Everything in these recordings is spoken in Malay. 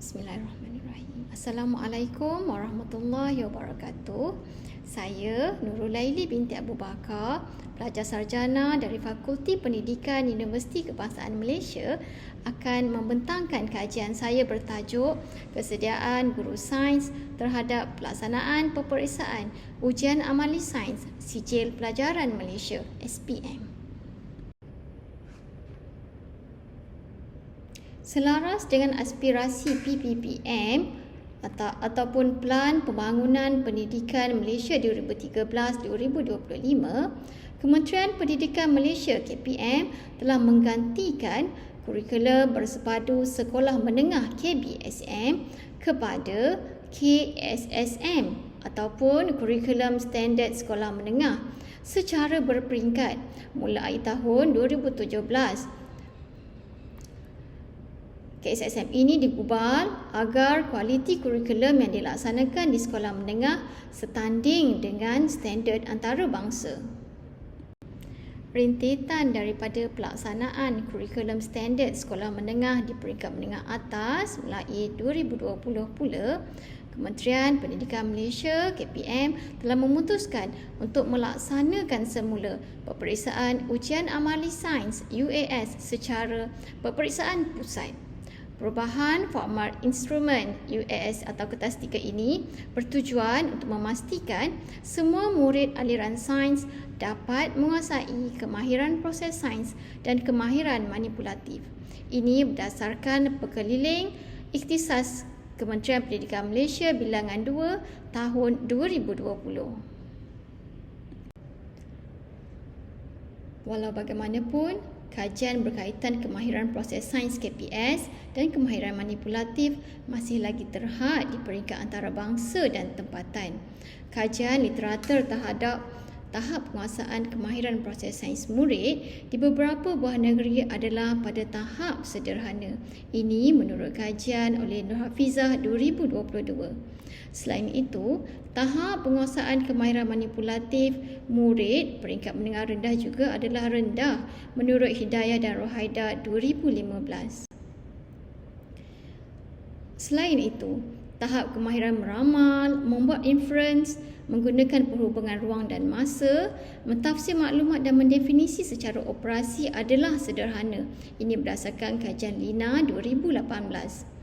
Bismillahirrahmanirrahim. Assalamualaikum warahmatullahi wabarakatuh. Saya Nurul Laili binti Abu Bakar, pelajar sarjana dari Fakulti Pendidikan Universiti Kebangsaan Malaysia, akan membentangkan kajian saya bertajuk Kesediaan Guru Sains terhadap Pelaksanaan Peperiksaan Ujian Amali Sains Sijil Pelajaran Malaysia (SPM). Selaras dengan aspirasi PPPM ataupun Pelan Pembangunan Pendidikan Malaysia 2013-2025, Kementerian Pendidikan Malaysia KPM telah menggantikan kurikulum bersepadu sekolah menengah KBSM kepada KSSM ataupun kurikulum standard sekolah menengah secara berperingkat mulai tahun 2017. KSSM ini digubal agar kualiti kurikulum yang dilaksanakan di sekolah menengah setanding dengan standard antarabangsa. Rintitan daripada pelaksanaan kurikulum standard sekolah menengah di peringkat menengah atas mulai 2020 pula, Kementerian Pendidikan Malaysia KPM telah memutuskan untuk melaksanakan semula peperiksaan ujian amali sains UAS secara peperiksaan pusat. Perubahan format instrumen UAS atau kertas 3 ini bertujuan untuk memastikan semua murid aliran sains dapat menguasai kemahiran proses sains dan kemahiran manipulatif. Ini berdasarkan Pekeliling Ikhtisas Kementerian Pendidikan Malaysia bilangan 2 tahun 2020. Walau bagaimanapun, kajian berkaitan kemahiran proses sains KPS dan kemahiran manipulatif masih lagi terhad di peringkat antarabangsa dan tempatan. Kajian literatur terhadap tahap penguasaan kemahiran proses sains murid di beberapa buah negeri adalah pada tahap sederhana. Ini menurut kajian oleh Nur Hafizah 2022. Selain itu, tahap penguasaan kemahiran manipulatif murid peringkat menengah rendah juga adalah rendah menurut Hidayah dan Rohaida 2015. Selain itu, tahap kemahiran meramal, membuat inference, menggunakan perhubungan ruang dan masa, mentafsir maklumat dan mendefinisi secara operasi adalah sederhana. Ini berdasarkan kajian Lina 2018.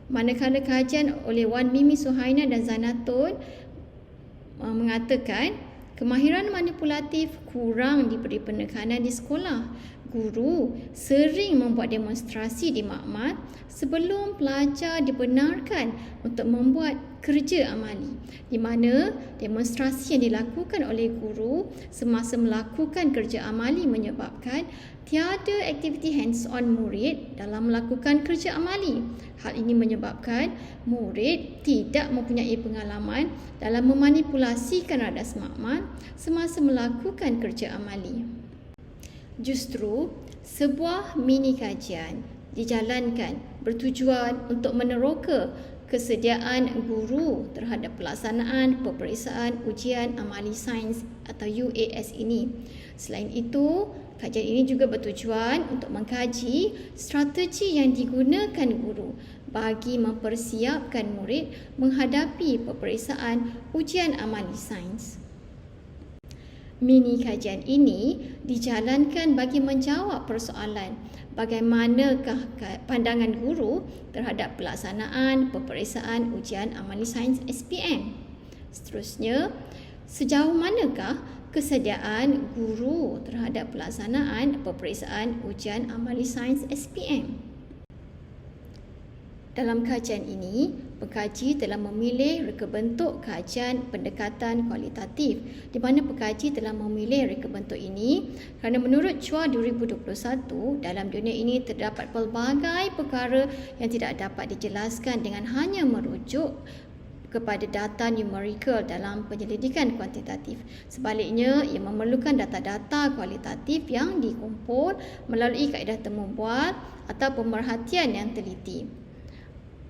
Manakala kajian oleh Wan Mimi Suhaina dan Zanatun mengatakan kemahiran manipulatif kurang diberi penekanan di sekolah. Guru sering membuat demonstrasi di makmal sebelum pelajar dibenarkan untuk membuat kerja amali, di mana demonstrasi yang dilakukan oleh guru semasa melakukan kerja amali menyebabkan tiada aktiviti hands-on murid dalam melakukan kerja amali. Hal ini menyebabkan murid tidak mempunyai pengalaman dalam memanipulasikan radas makmal semasa melakukan kerja amali. Justru, sebuah mini kajian dijalankan bertujuan untuk meneroka kesediaan guru terhadap pelaksanaan peperiksaan ujian amali sains atau UAS ini. Selain itu, kajian ini juga bertujuan untuk mengkaji strategi yang digunakan guru bagi mempersiapkan murid menghadapi peperiksaan ujian amali sains. Mini kajian ini dijalankan bagi menjawab persoalan bagaimanakah pandangan guru terhadap pelaksanaan peperiksaan ujian amali sains SPM. Seterusnya, sejauh manakah kesediaan guru terhadap pelaksanaan peperiksaan ujian amali sains SPM? Dalam kajian ini, pengkaji telah memilih reka bentuk kajian pendekatan kualitatif, di mana pengkaji telah memilih reka bentuk ini kerana menurut CUA 2021, dalam dunia ini terdapat pelbagai perkara yang tidak dapat dijelaskan dengan hanya merujuk kepada data numerikal dalam penyelidikan kuantitatif. Sebaliknya, ia memerlukan data-data kualitatif yang dikumpul melalui kaedah temu bual atau pemerhatian yang teliti.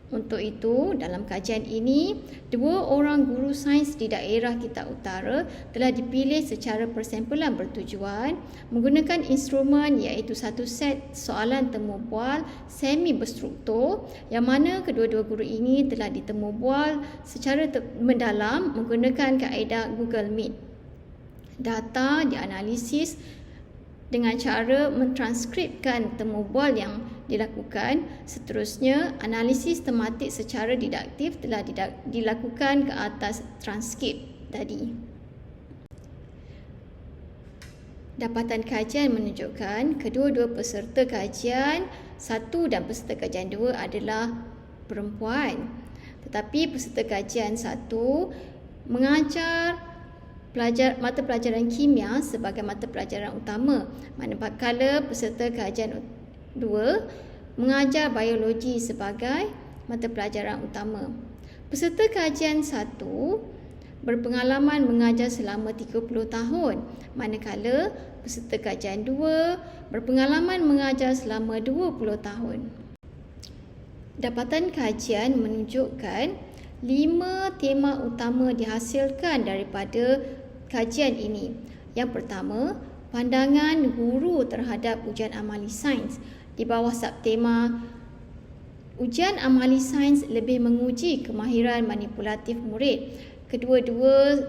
Untuk itu, dalam kajian ini, 2 orang guru sains di daerah Kitak Utara telah dipilih secara persempulan bertujuan menggunakan instrumen iaitu satu set soalan temu bual semi berstruktur yang mana kedua-dua guru ini telah ditemu bual secara mendalam menggunakan kaedah Google Meet. Data dianalisis dengan cara mentranskripkan temu bual yang dilakukan. Seterusnya, analisis tematik secara didaktif telah dilakukan ke atas transkrip tadi. Dapatan kajian menunjukkan kedua-dua peserta kajian 1 dan peserta kajian 2 adalah perempuan. Tetapi peserta kajian 1 mengajar mata pelajaran kimia sebagai mata pelajaran utama, manakala peserta kajian 2 mengajar biologi sebagai mata pelajaran utama. Peserta kajian 1 berpengalaman mengajar selama 30 tahun, manakala peserta kajian 2 berpengalaman mengajar selama 20 tahun. Dapatan kajian menunjukkan 5 tema utama dihasilkan daripada kajian ini. Yang pertama, pandangan guru terhadap ujian amali sains. Di bawah subtema, ujian amali sains lebih menguji kemahiran manipulatif murid. Kedua-dua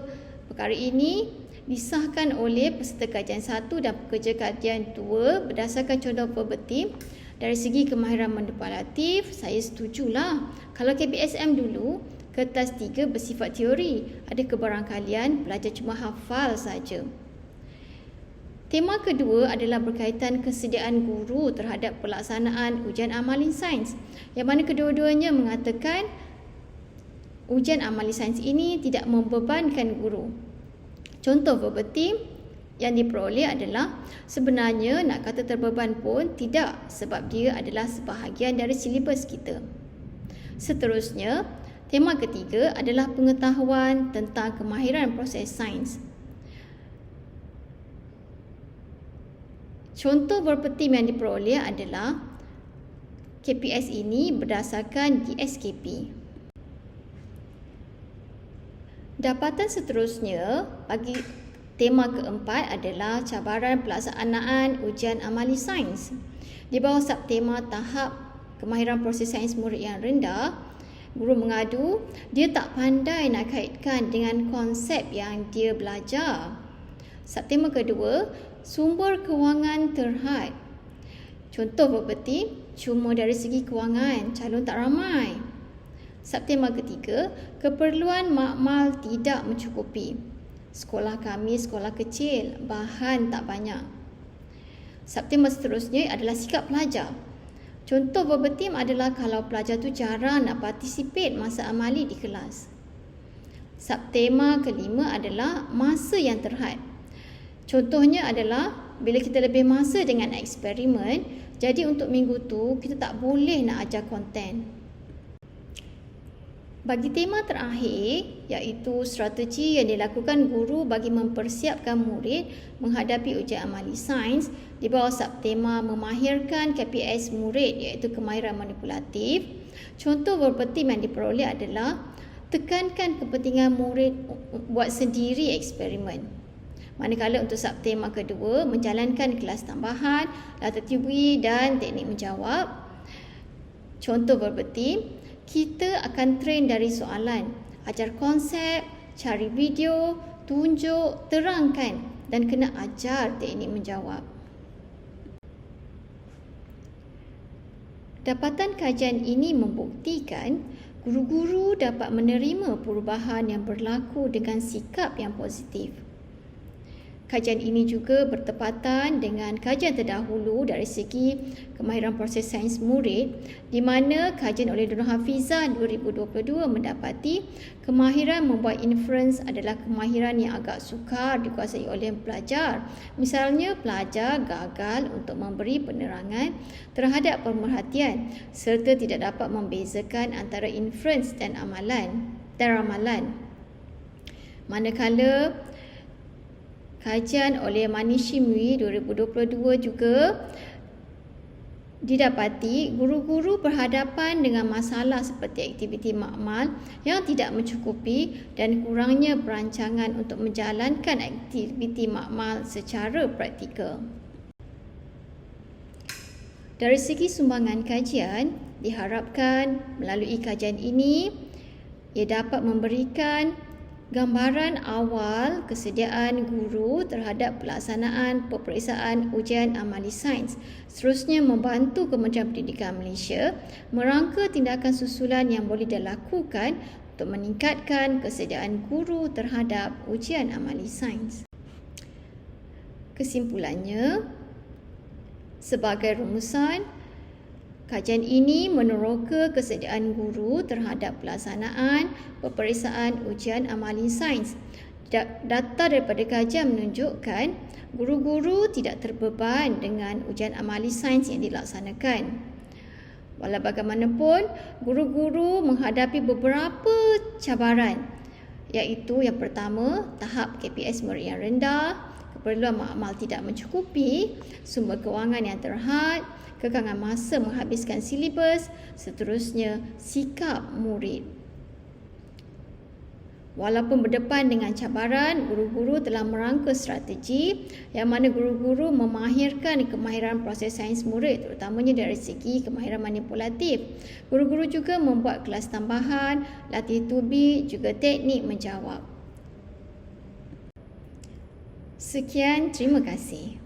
perkara ini disahkan oleh peserta kajian 1 dan pekerja kajian 2 berdasarkan contoh verbatim. Dari segi kemahiran manipulatif, saya setujulah. Kalau KPSM dulu, kertas 3 bersifat teori. Ada kebarangkalian pelajar cuma hafal saja. Tema kedua adalah berkaitan kesediaan guru terhadap pelaksanaan ujian amali sains, yang mana kedua-duanya mengatakan ujian amali sains ini tidak membebankan guru. Contoh verbatim yang diperoleh adalah sebenarnya nak kata terbeban pun tidak, sebab dia adalah sebahagian dari silibus kita. Seterusnya, tema ketiga adalah pengetahuan tentang kemahiran proses sains. Contoh verbatim yang diperoleh adalah KPS ini berdasarkan DSKP. Dapatan seterusnya bagi tema keempat adalah cabaran pelaksanaan ujian amali sains. Di bawah subtema tahap kemahiran proses sains murid yang rendah, guru mengadu dia tak pandai nak kaitkan dengan konsep yang dia belajar. Subtema kedua, sumber kewangan terhad. Contoh verbatim, cuma dari segi kewangan, calon tak ramai. Subtema ketiga, keperluan makmal tidak mencukupi. Sekolah kami sekolah kecil, bahan tak banyak. Subtema seterusnya adalah sikap pelajar. Contoh verbatim adalah kalau pelajar tu jarang nak participate masa amali di kelas. Subtema kelima adalah masa yang terhad. Contohnya adalah bila kita lebih masa dengan eksperimen, jadi untuk minggu tu kita tak boleh nak ajar konten. Bagi tema terakhir, iaitu strategi yang dilakukan guru bagi mempersiapkan murid menghadapi ujian amali sains, di bawah subtema memahirkan KPS murid iaitu kemahiran manipulatif. Contoh verbatim yang diperoleh adalah tekankan kepentingan murid buat sendiri eksperimen. Manakala untuk subtema kedua, menjalankan kelas tambahan, data tiwi dan teknik menjawab. Contoh verbatim, kita akan train dari soalan, ajar konsep, cari video, tunjuk, terangkan dan kena ajar teknik menjawab. Dapatan kajian ini membuktikan guru-guru dapat menerima perubahan yang berlaku dengan sikap yang positif. Kajian ini juga bertepatan dengan kajian terdahulu dari segi kemahiran proses sains murid, di mana kajian oleh Nur Hafizah 2022 mendapati kemahiran membuat inference adalah kemahiran yang agak sukar dikuasai oleh pelajar. Misalnya, pelajar gagal untuk memberi penerangan terhadap pemerhatian serta tidak dapat membezakan antara inference dan ramalan. Manakala kajian oleh Manishi Mui 2022 juga Didapati, guru-guru berhadapan dengan masalah seperti aktiviti makmal yang tidak mencukupi dan kurangnya perancangan untuk menjalankan aktiviti makmal secara praktikal. Dari segi sumbangan kajian, diharapkan melalui kajian ini, ia dapat memberikan gambaran awal kesediaan guru terhadap pelaksanaan peperiksaan ujian amali sains. Seterusnya membantu Kementerian Pendidikan Malaysia merangka tindakan susulan yang boleh dilakukan untuk meningkatkan kesediaan guru terhadap ujian amali sains. Kesimpulannya, sebagai rumusan, kajian ini meneroka kesediaan guru terhadap pelaksanaan peperiksaan ujian amali sains. Data daripada kajian menunjukkan guru-guru tidak terbeban dengan ujian amali sains yang dilaksanakan. Walau bagaimanapun, guru-guru menghadapi beberapa cabaran, iaitu yang pertama, tahap KPS murid yang rendah, keperluan makmal tidak mencukupi, sumber kewangan yang terhad, kekangan masa menghabiskan silibus, seterusnya sikap murid. Walaupun berdepan dengan cabaran, guru-guru telah merangka strategi yang mana guru-guru memahirkan kemahiran proses sains murid, terutamanya dari segi kemahiran manipulatif. Guru-guru juga membuat kelas tambahan, latih tubi, juga teknik menjawab. Sekian, terima kasih.